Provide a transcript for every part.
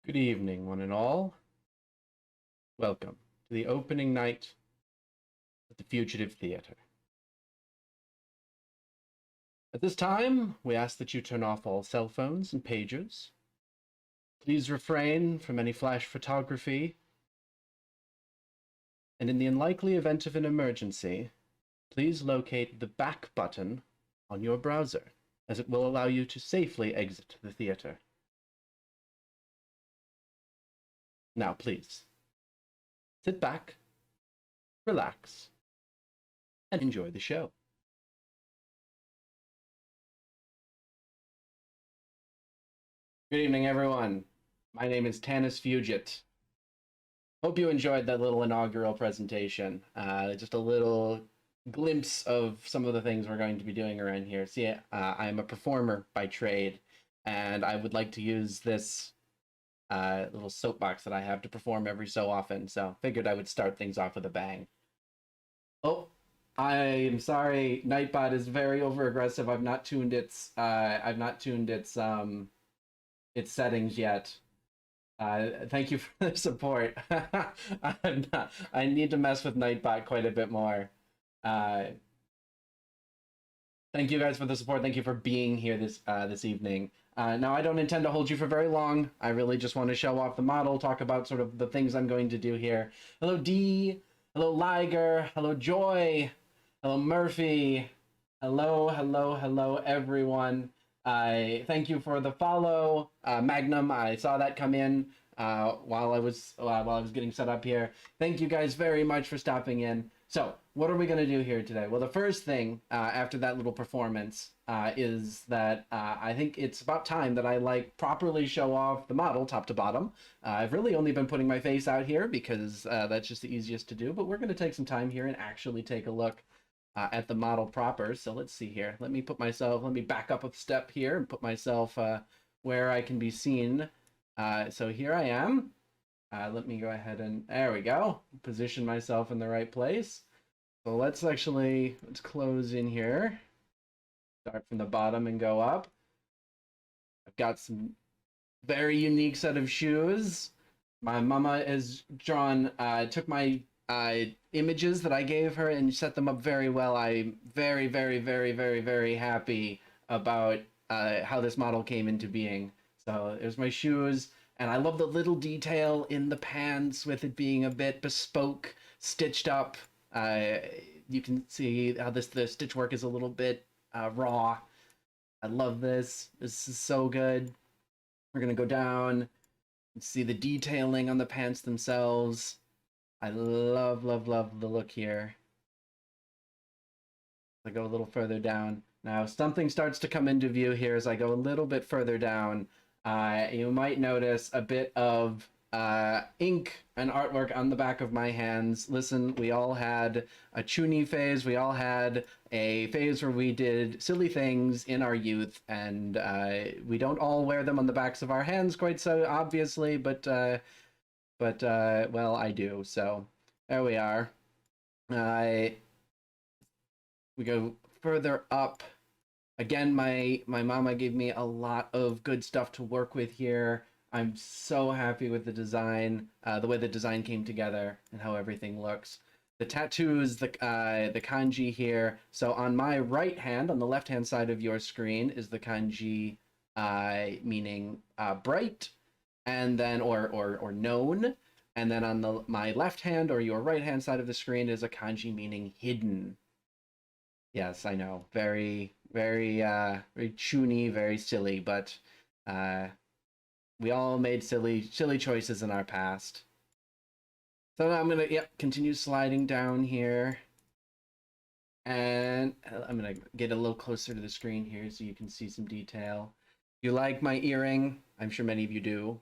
Good evening, one and all. Welcome to the opening night at the Fugitive Theater. At this time, we ask that you turn off all cell phones and pagers. Please refrain from any flash photography. And in the unlikely event of an emergency, please locate the back button on your browser, as it will allow you to safely exit the theater. Now, please, sit back, relax, and enjoy the show. Good evening, everyone. My name is Tanis Fugit. Hope you enjoyed that little inaugural presentation. Just a little glimpse of some of the things we're going to be doing around here. See, I'm a performer by trade, and I would like to use this little soapbox that I have to perform every so often, so figured I would start things off with a bang. Oh, I'm sorry, Nightbot is very over aggressive. I've not tuned its its settings yet. Thank you for the support. I need to mess with Nightbot quite a bit more. Thank you guys for the support. Thank you for being here this evening. Now, I don't intend to hold you for very long. I really just want to show off the model, talk about sort of the things I'm going to do here. Hello, Dee. Hello, Liger. Hello, Joy. Hello, Murphy. Hello, everyone. Thank you for the follow, Magnum. I saw that come in while I was getting set up here. Thank you guys very much for stopping in. So, what are we going to do here today? Well, the first thing after that little performance is that I think it's about time that I properly show off the model top to bottom. I've really only been putting my face out here because that's just the easiest to do, but we're going to take some time here and actually take a look at the model proper. So let's see here. Let me back up a step here and put myself where I can be seen. So here I am. Let me go ahead and, there we go, position myself in the right place. So let's close in here. Start from the bottom and go up. I've got some very unique set of shoes. My mama has took my images that I gave her and set them up very well. I'm very, very, very, very, very happy about how this model came into being. So there's my shoes, and I love the little detail in the pants with it being a bit bespoke, stitched up. You can see how the stitch work is a little bit raw. I love this. This is so good. We're gonna go down and see the detailing on the pants themselves. I love the look here. I go a little further down. Now, something starts to come into view here as I go a little bit further down. You might notice a bit of ink and artwork on the back of my hands. Listen, we all had a chuny phase. We all had a phase where we did silly things in our youth, and we don't all wear them on the backs of our hands quite so obviously, but well, I do. So there we are. We go further up. Again, my mama gave me a lot of good stuff to work with here. I'm so happy with the design, the way the design came together and how everything looks. The tattoos, the kanji here. So on my right hand, on the left-hand side of your screen, is the kanji meaning bright, and then or known. And then on my left hand or your right hand side of the screen is a kanji meaning hidden. Yes, I know, very very chuny, very silly, but we all made silly choices in our past. So now I'm gonna continue sliding down here, and I'm gonna get a little closer to the screen here so you can see some detail. You like my earring? I'm sure many of you do.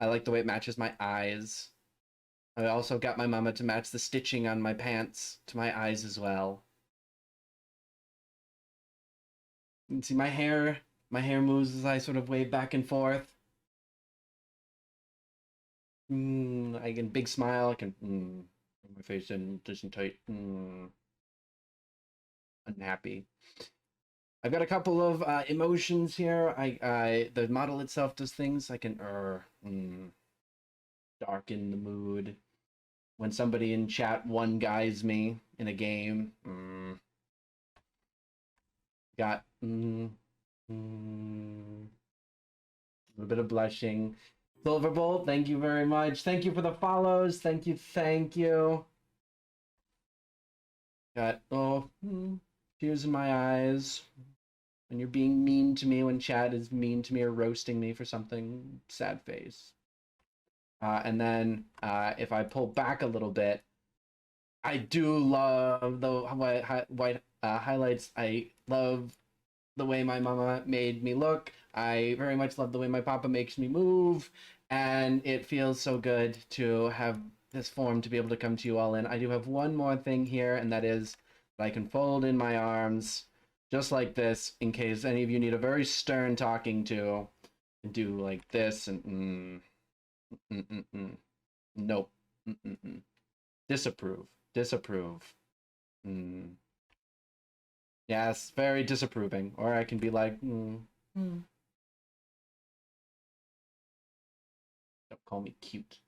I like the way it matches my eyes. I also got my mama to match the stitching on my pants to my eyes as well. You can see my hair moves as I sort of wave back and forth. I can big smile. I can my face isn't tight. Unhappy. I've got a couple of emotions here. The model itself does things. I can darken the mood. When somebody in chat one guys me in a game. Got a little bit of blushing. Silverbolt, thank you very much. Thank you for the follows. Thank you, thank you. Got tears in my eyes when you're being mean to me, when chat is mean to me or roasting me for something. Sad face. And then if I pull back a little bit, I do love the white highlights. I love the way my mama made me look. I very much love the way my papa makes me move. And it feels so good to have this form to be able to come to you all in. I do have one more thing here, and that is that I can fold in my arms just like this in case any of you need a very stern talking to. And do like this and nope. Disapprove. Yes, very disapproving. Or I can be like, Don't call me cute.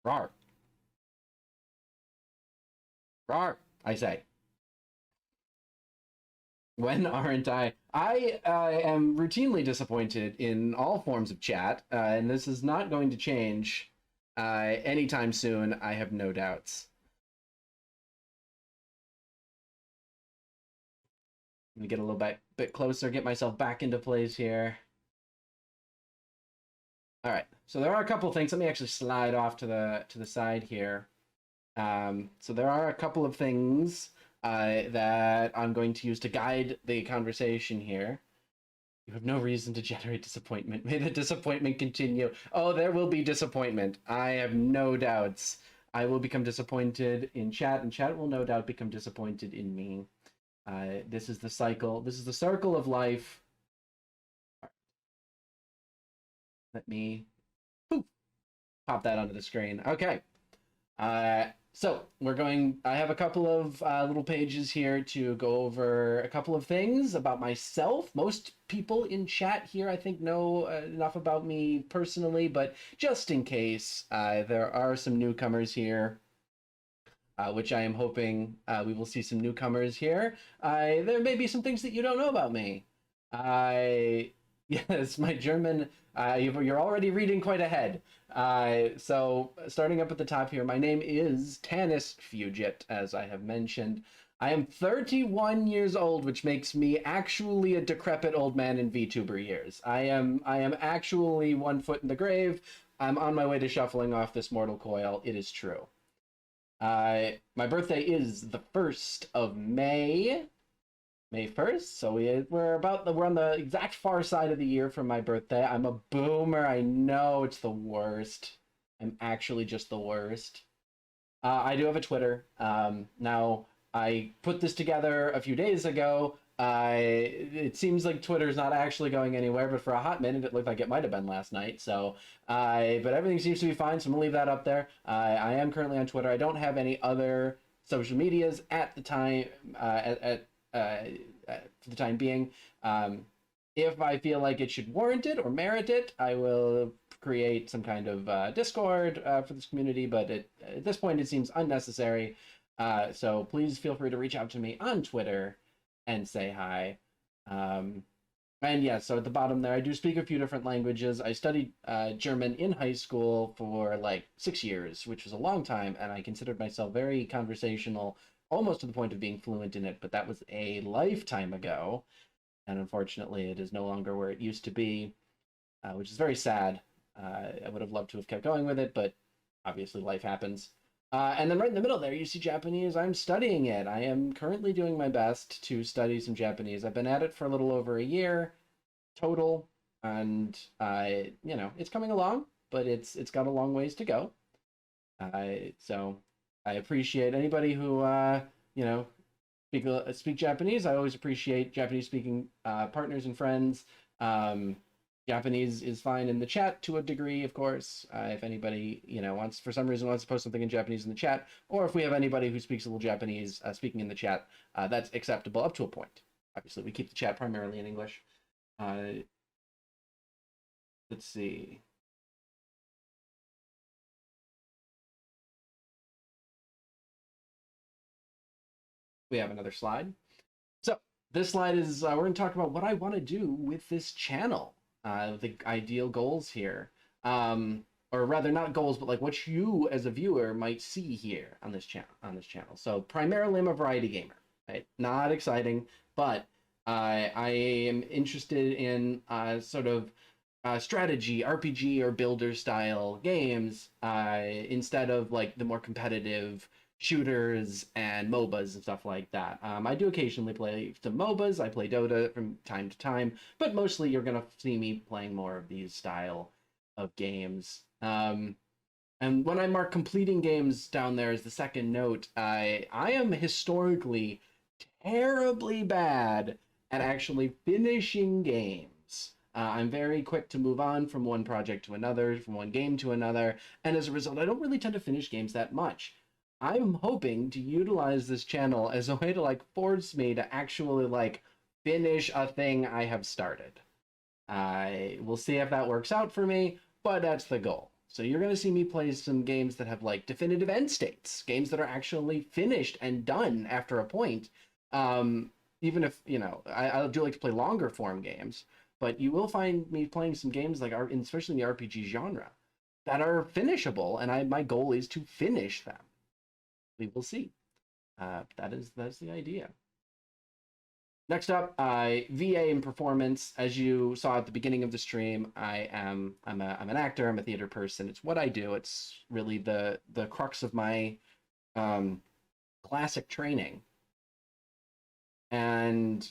Rar. Rar, I say. When aren't I? I am routinely disappointed in all forms of chat, and this is not going to change anytime soon, I have no doubts. Let me get a little bit closer, get myself back into place here. All right, so there are a couple things. Let me actually slide off to the side here. So there are a couple of things that I'm going to use to guide the conversation here. You have no reason to generate disappointment. May the disappointment continue. Oh, there will be disappointment. I have no doubts. I will become disappointed in chat, and chat will no doubt become disappointed in me. This is the cycle. This is the circle of life. Let me pop that onto the screen. Okay. So I have a couple of little pages here to go over a couple of things about myself. Most people in chat here, I think, know enough about me personally, but just in case, there are some newcomers here, which I am hoping we will see some newcomers here. There may be some things that you don't know about me. Yes, my German, you're already reading quite ahead. So starting up at the top here, my name is Tanis Fugit, as I have mentioned. I am 31 years old, which makes me actually a decrepit old man in VTuber years. I am actually 1 foot in the grave. I'm on my way to shuffling off this mortal coil. It is true. My birthday is the 1st of May. May 1st, so we're on the exact far side of the year from my birthday. I'm a boomer. I know it's the worst. I'm actually just the worst. I do have a Twitter. Now, I put this together a few days ago. It seems like Twitter's not actually going anywhere, but for a hot minute, it looked like it might have been last night. So, but everything seems to be fine, so I'm gonna leave that up there. I am currently on Twitter. I don't have any other social medias at the time. For the time being. If I feel like it should warrant it or merit it, I will create some kind of Discord for this community, but at this point it seems unnecessary. So please feel free to reach out to me on Twitter and say hi. And yeah, so at the bottom there, I do speak a few different languages. I studied German in high school for like 6 years, which was a long time, and I considered myself very conversational, almost to the point of being fluent in it, but that was a lifetime ago, and unfortunately it is no longer where it used to be, which is very sad. I would have loved to have kept going with it, but obviously life happens. And then right in the middle there, you see Japanese. I'm studying it. I am currently doing my best to study some Japanese. I've been at it for a little over a year total, and it's coming along, but it's got a long ways to go. So I appreciate anybody who speak Japanese. I always appreciate Japanese speaking partners and friends. Japanese is fine in the chat to a degree, of course. If anybody, wants, for some reason, wants to post something in Japanese in the chat, or if we have anybody who speaks a little Japanese speaking in the chat, that's acceptable up to a point. Obviously, we keep the chat primarily in English. Let's see. We have another slide. So this slide is, we're going to talk about what I want to do with this channel, the ideal goals here. Or rather not goals, but like what you as a viewer might see here on this channel. So primarily I'm a variety gamer, right? Not exciting, but I am interested in sort of strategy, RPG or builder style games instead of like the more competitive shooters and MOBAs and stuff like that. I do occasionally play some MOBAs. I play Dota from time to time, but mostly you're gonna see me playing more of these style of games. And when I mark completing games down there as the second note, I am historically terribly bad at actually finishing games. I'm very quick to move on from one project to another, from one game to another, and as a result, I don't really tend to finish games that much. I'm hoping to utilize this channel as a way to like force me to actually like finish a thing I have started. I will see if that works out for me, but that's the goal. So you're going to see me play some games that have like definitive end states, games that are actually finished and done after a point. Even if, I do like to play longer form games, but you will find me playing some games like, especially in the RPG genre, that are finishable, and my goal is to finish them. We will see. That's the idea. Next up, VA and performance. As you saw at the beginning of the stream, I'm an actor. I'm a theater person. It's what I do. It's really the crux of my classic training. And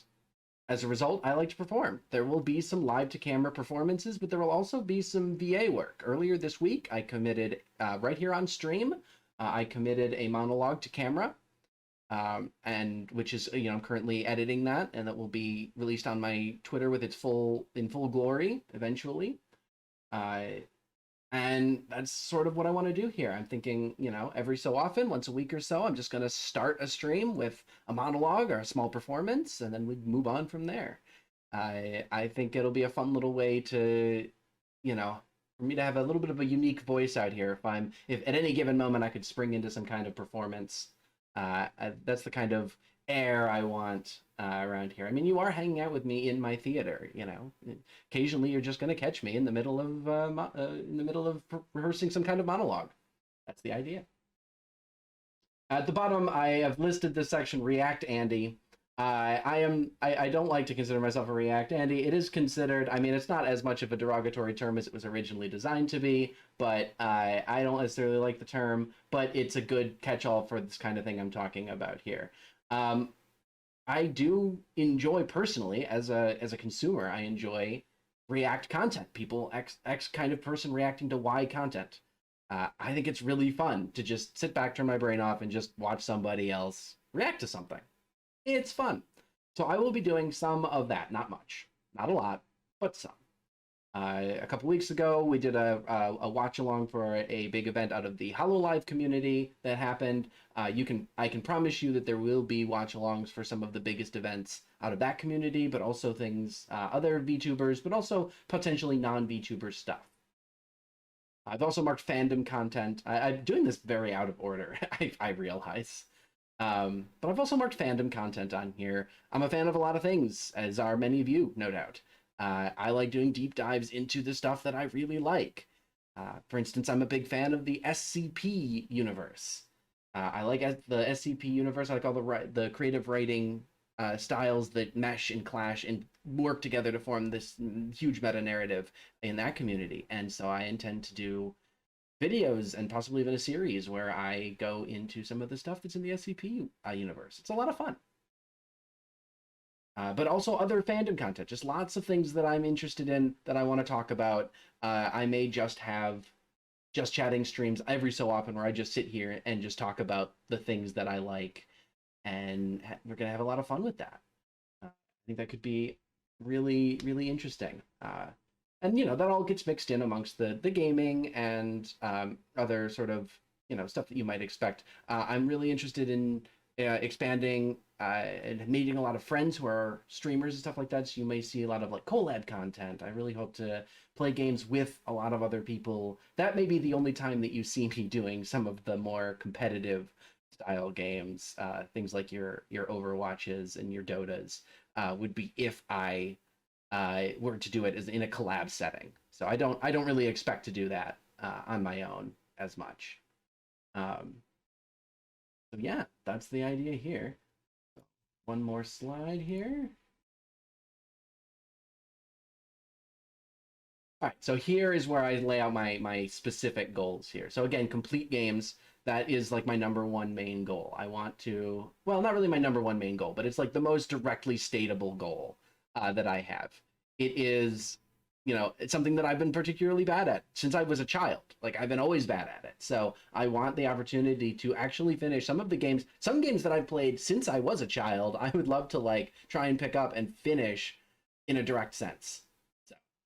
as a result, I like to perform. There will be some live to camera performances, but there will also be some VA work. Earlier this week, I committed right here on stream. I committed a monologue to camera. And which is, I'm currently editing that, and that will be released on my Twitter with its full glory eventually. And that's sort of what I want to do here. I'm thinking, every so often, once a week or so, I'm just going to start a stream with a monologue or a small performance, and then we move on from there. I think it'll be a fun little way to, for me to have a little bit of a unique voice out here. If at any given moment I could spring into some kind of performance. That's the kind of air I want around here. I mean, you are hanging out with me in my theater. Occasionally you're just going to catch me in the middle of rehearsing some kind of monologue. That's the idea. At the bottom, I have listed this section React Andy. I don't like to consider myself a React Andy. It is considered, I mean, it's not as much of a derogatory term as it was originally designed to be, but I don't necessarily like the term, but it's a good catch-all for this kind of thing I'm talking about here. I do enjoy personally, as a consumer, I enjoy React content. People, X kind of person reacting to Y content. I think it's really fun to just sit back, turn my brain off, and just watch somebody else react to something. It's fun. So I will be doing some of that. Not much. Not a lot, but some. A couple weeks ago, we did a watch along for a big event out of the HoloLive community that happened. I can promise you that there will be watch alongs for some of the biggest events out of that community, but also things, other VTubers, but also potentially non-VTuber stuff. I've also marked fandom content. I'm doing this very out of order, I realize. But I've also marked fandom content on here. I'm a fan of a lot of things, as are many of you, no doubt. I like doing deep dives into the stuff that I really like. For instance, I'm a big fan of the SCP universe. I like the SCP universe. I like all the creative writing styles that mesh and clash and work together to form this huge meta narrative in that community. And so I intend to do videos and possibly even a series where I go into some of the stuff that's in the SCP universe. It's a lot of fun. But also other fandom content, just lots of things that I'm interested in that I want to talk about. I may just have just chatting streams every so often where I just sit here and just talk about the things that I like, and we're gonna have a lot of fun with that. I think that could be really, really interesting. and that all gets mixed in amongst the gaming and other sort of stuff that you might expect. I'm really interested in expanding and meeting a lot of friends who are streamers and stuff like that. So you may see a lot of like collab content. I really hope to play games with a lot of other people. That may be the only time that you see me doing some of the more competitive style games, things like your Overwatches and your Dotas, would be if I were to do it as in a collab setting. So I don't really expect to do that on my own as much. Um, so yeah, that's the idea here. So one more slide here. All right, so here is where I lay out my specific goals here. So again, complete games, that is like my number one main goal. I want to, well, not really my number one main goal, but it's like the most directly statable goal that I have. It is, it's something that I've been particularly bad at since I was a child. Like I've been always bad at it. So I want the opportunity to actually finish some of the games, some games that I've played since I was a child. I would love to like try and pick up and finish in a direct sense.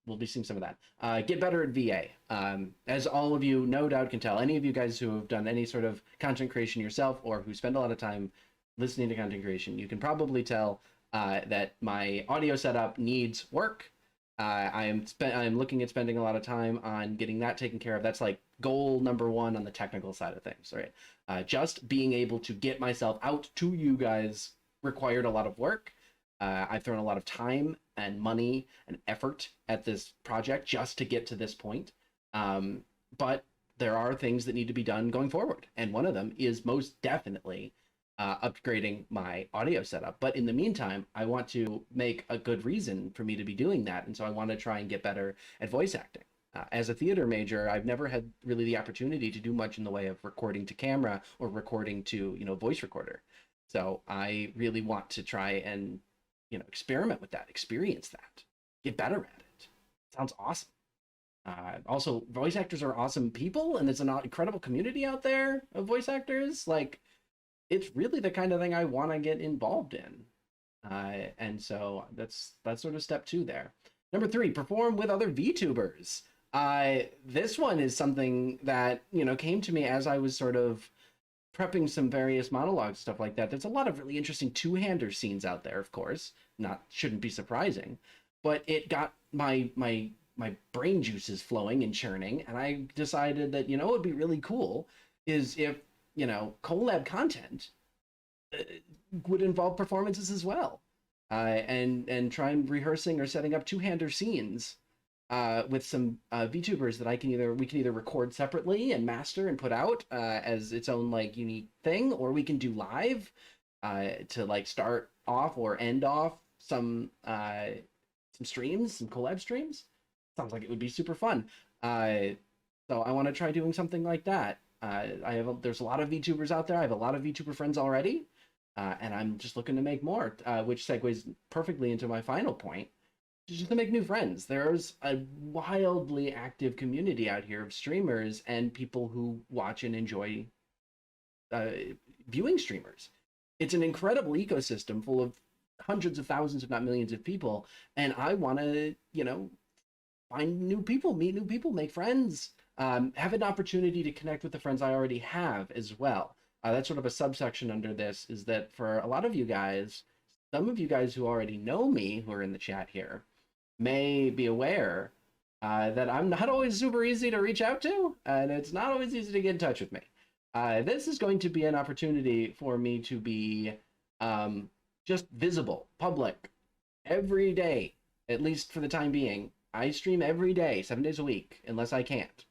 We'll be seeing some of that. Get better at VA. As all of you no doubt can tell, any of you guys who have done any sort of content creation yourself or who spend a lot of time listening to content creation, you can probably tell that my audio setup needs work. I'm looking at spending a lot of time on getting that taken care of. That's like goal number one on the technical side of things, right? Just being able to get myself out to you guys required a lot of work. I've thrown a lot of time and money and effort at this project just to get to this point. But there are things that need to be done going forward. And one of them is most definitely upgrading my audio setup. But in the meantime, I want to make a good reason for me to be doing that. And so I want to try and get better at voice acting. As a theater major, I've never had really the opportunity to do much in the way of recording to camera or recording to, voice recorder. So I really want to try and experiment with that, experience that, get better at it. Sounds awesome. Also, voice actors are awesome people, and there's an incredible community out there of voice actors. Like, it's really the kind of thing I want to get involved in. And so that's sort of step 2 there. Number 3, perform with other VTubers. This one is something that, came to me as I was sort of prepping some various monologues, stuff like that. There's a lot of really interesting two-hander scenes out there, of course. Shouldn't be surprising, but it got my brain juices flowing and churning, and I decided that what would be really cool is if collab content would involve performances as well, and try and rehearsing or setting up two-hander scenes with some VTubers that we can either record separately and master and put out as its own like unique thing, or we can do live to like start off or end off some streams, some collab streams. Sounds like it would be super fun. So I want to try doing something like that. There's a lot of VTubers out there. I have a lot of VTuber friends already, and I'm just looking to make more, which segues perfectly into my final point. Just to make new friends. There's a wildly active community out here of streamers and people who watch and enjoy viewing streamers. It's an incredible ecosystem full of hundreds of thousands, if not millions of people. And I want to, find new people, meet new people, make friends, have an opportunity to connect with the friends I already have as well. That's sort of a subsection under this, is that for a lot of you guys, some of you guys who already know me, who are in the chat here, may be aware that I'm not always super easy to reach out to, and it's not always easy to get in touch with me. This is going to be an opportunity for me to be just visible, public, every day, at least for the time being. I stream every day, 7 days a week, unless I can't.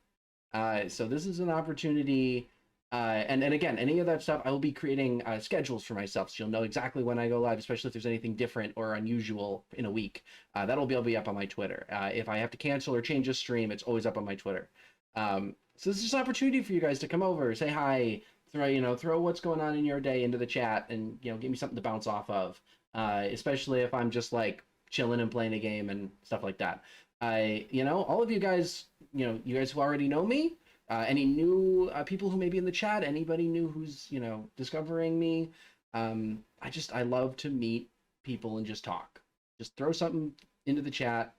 So this is an opportunity, and again, any of that stuff, I will be creating schedules for myself, so you'll know exactly when I go live, especially if there's anything different or unusual in a week. That'll be up on my Twitter. If I have to cancel or change a stream, it's always up on my Twitter. So this is just an opportunity for you guys to come over, say hi, throw what's going on in your day into the chat, and give me something to bounce off of. Especially if I'm just like chilling and playing a game and stuff like that. All of you guys, you guys who already know me, any new people who may be in the chat, anybody new who's, discovering me, I love to meet people and just talk. Just throw something into the chat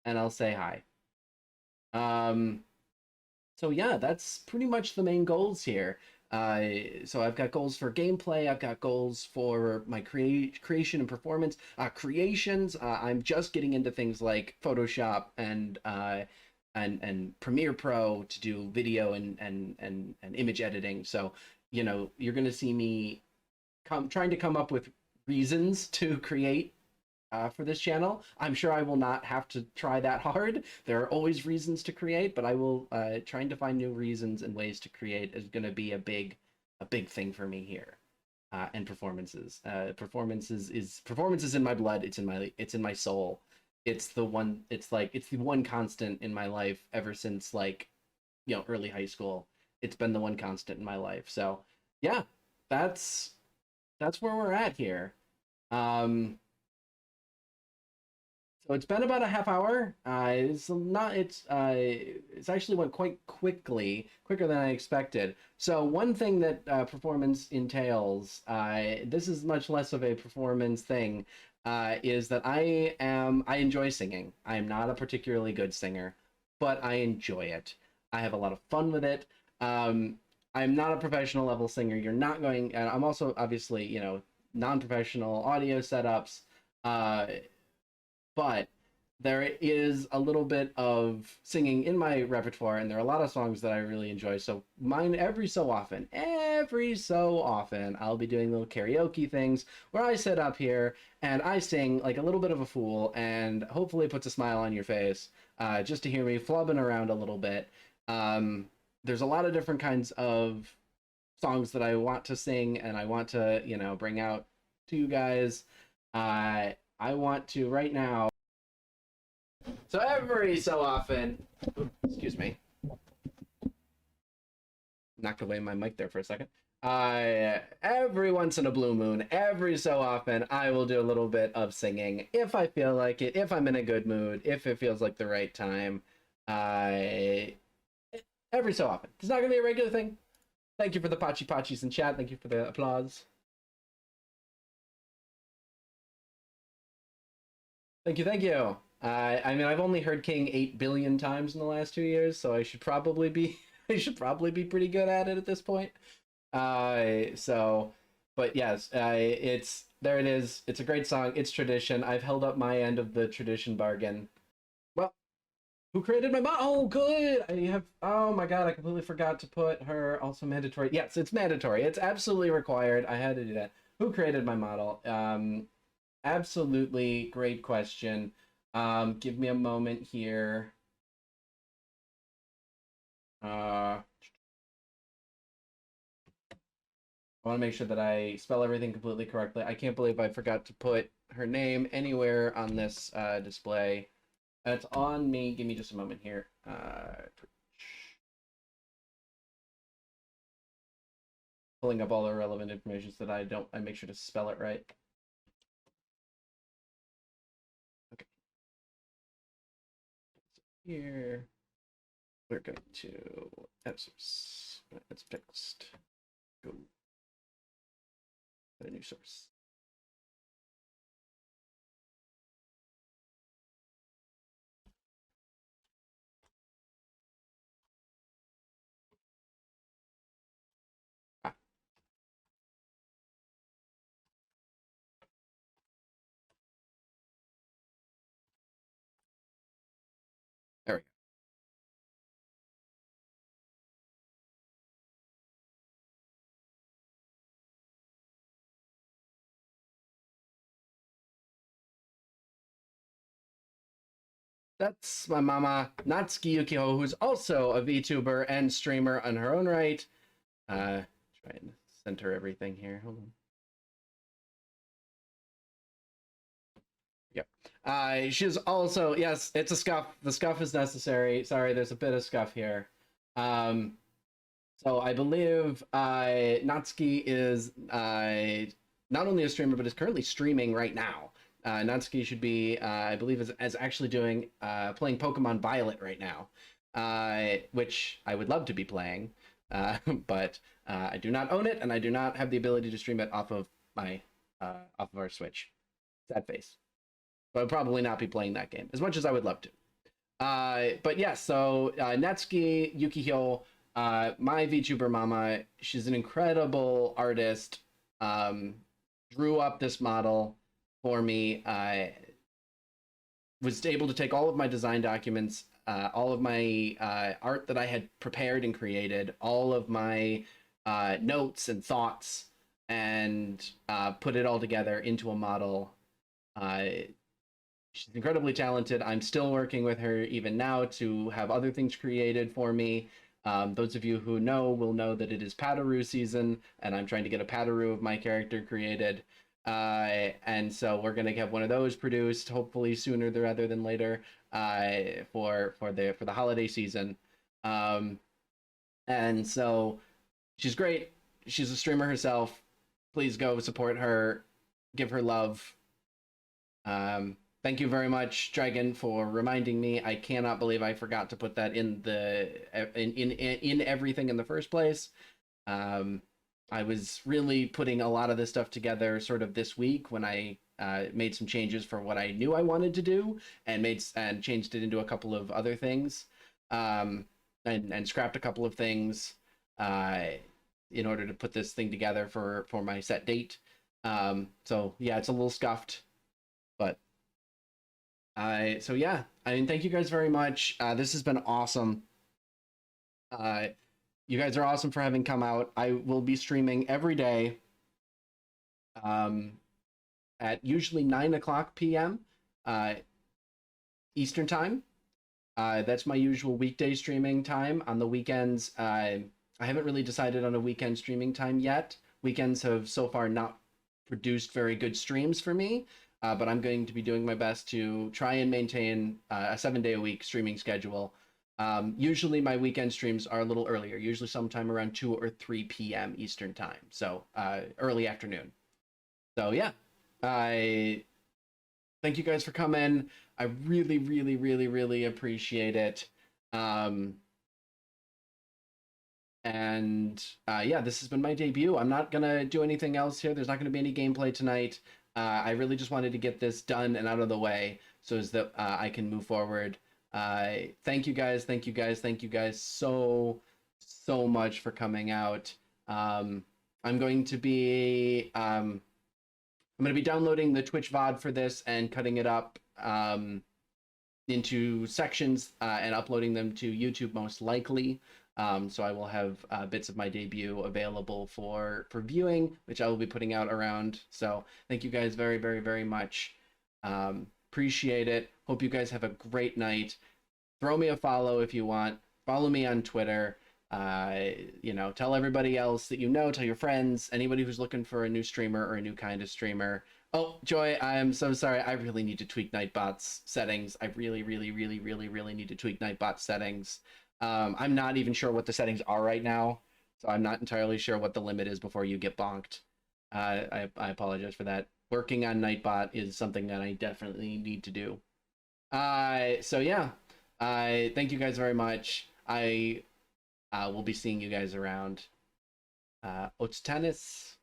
and I'll say hi. Um, so yeah, that's pretty much the main goals here. So I've got goals for gameplay. I've got goals for my creation and performance. Creations. I'm just getting into things like Photoshop and Premiere Pro to do video and image editing. So you're gonna see me trying to come up with reasons to create for this channel. I'm sure I will not have to try that hard. There are always reasons to create, but I will trying to find new reasons and ways to create is going to be a big thing for me here. And performances. Performances in my blood. It's in my soul. It's the one. It's the one constant in my life ever since early high school. It's been the one constant in my life. So yeah, that's where we're at here. Um, so it's been about a half hour. It's actually went quite quickly, quicker than I expected. So one thing that performance entails, this is much less of a performance thing, is that I enjoy singing. I am not a particularly good singer, but I enjoy it. I have a lot of fun with it. I'm not a professional level singer. You're not going, and I'm also obviously, non-professional audio setups. Uh, but there is a little bit of singing in my repertoire, and there are a lot of songs that I really enjoy. So mine, every so often, I'll be doing little karaoke things where I sit up here and I sing like a little bit of a fool, and hopefully puts a smile on your face, just to hear me flubbing around a little bit. There's a lot of different kinds of songs that I want to sing and I want to, bring out to you guys. I want to right now. So every so often, excuse me, knocked away my mic there for a second. Every once in a blue moon, every so often, I will do a little bit of singing if I feel like it, if I'm in a good mood, if it feels like the right time. Every so often. It's not gonna be a regular thing. Thank you for the pachi pachis in chat. Thank you for the applause. Thank you, thank you. I mean, I've only heard King 8 billion times in the last 2 years, so I should probably be I should probably be pretty good at it at this point. But yes, it's there. It is. It's a great song. It's tradition. I've held up my end of the tradition bargain. Well, who created my mod? Oh, good. I have. Oh my god, I completely forgot to put her also mandatory. Yes, it's mandatory. It's absolutely required. I had to do that. Who created my model? Absolutely great question. Give me a moment here. I want to make sure that I spell everything completely correctly. I can't believe I forgot to put her name anywhere on this display. It's on me. Give me just a moment here. Pulling up all the relevant information so that I make sure to spell it right. Okay. So here, we're going to source. It's fixed. Go. A new source. Ah. There we go. That's my mama, Natsuki Yukio, who's also a VTuber and streamer on her own right. Try and center everything here. Hold on. Yep. She's also, yes, it's a scuff. The scuff is necessary. Sorry, there's a bit of scuff here. So I believe Natsuki is not only a streamer, but is currently streaming right now. Natsuki should be, I believe, is actually doing playing Pokemon Violet right now, which I would love to be playing, but I do not own it, and I do not have the ability to stream it off of my off of our Switch. Sad face. But I would probably not be playing that game as much as I would love to. But yeah, so Natsuki Yukihyo, my VTuber mama, she's an incredible artist. Um, Drew up this model for me. I was able to take all of my design documents, all of my art that I had prepared and created, all of my notes and thoughts, and put it all together into a model. Uh, she's incredibly talented. I'm still working with her even now to have other things created for me. Those of you who know will know that it is Padaru season, and I'm trying to get a Padaru of my character created. And so we're gonna have one of those produced, hopefully sooner rather than later, for the holiday season. Um, and so she's great. She's a streamer herself. Please go support her, give her love. Thank you very much, Dragon, for reminding me. I cannot believe I forgot to put that in in everything in the first place. I was really putting a lot of this stuff together sort of this week when I made some changes for what I knew I wanted to do, and changed it into a couple of other things, and scrapped a couple of things in order to put this thing together for my set date. So yeah, it's a little scuffed, but so yeah, I mean, thank you guys very much. This has been awesome. You guys are awesome for having come out. I will be streaming every day at usually 9 o'clock p.m. Eastern time. That's my usual weekday streaming time. On the weekends, I haven't really decided on a weekend streaming time yet. Weekends have so far not produced very good streams for me, but I'm going to be doing my best to try and maintain a 7-day-a-week streaming schedule. Usually my weekend streams are a little earlier, usually sometime around 2 or 3 p.m. Eastern time, so early afternoon. So yeah, I thank you guys for coming. I really, really, really, really appreciate it. And yeah, this has been my debut. I'm not gonna do anything else here. There's not gonna be any gameplay tonight. I really just wanted to get this done and out of the way so as that I can move forward. Thank you guys, thank you guys, thank you guys so much for coming out. I'm going to be downloading the Twitch VOD for this and cutting it up into sections and uploading them to YouTube most likely. So I will have bits of my debut available for viewing, which I will be putting out around. So thank you guys very, very, very much. Appreciate it. Hope you guys have a great night. Throw me a follow if you want. Follow me on Twitter. Tell everybody else that you know, tell your friends, anybody who's looking for a new streamer or a new kind of streamer. Oh, Joy, I am so sorry. I really need to tweak Nightbot's settings. I really, really, really, really, really need to tweak Nightbot's settings. I'm not even sure what the settings are right now, so I'm not entirely sure what the limit is before you get bonked. I apologize for that. Working on Nightbot is something that I definitely need to do. So yeah, thank you guys very much. I will be seeing you guys around. Tanis.